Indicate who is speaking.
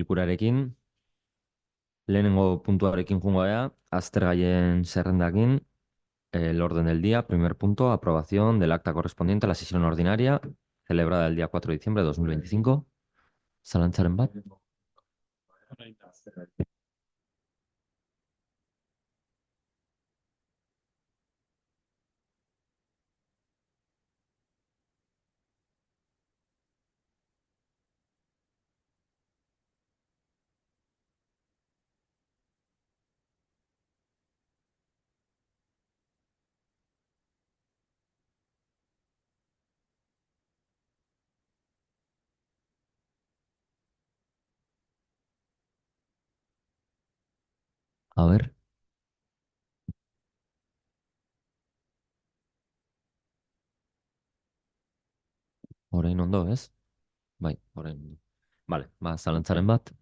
Speaker 1: bilkurarekin, lehenengo puntuarekin jungo gara, aztergaien zerrendakin, el orden del día, primer punto, aprobación del acta correspondiente a la sesión ordinaria, celebrada el día 4 de diciembre de 2025. Zalantzaren bat. A ver, orain ondo, ez? Bai, orain ondo. Vale, ba, zalantzaren bat.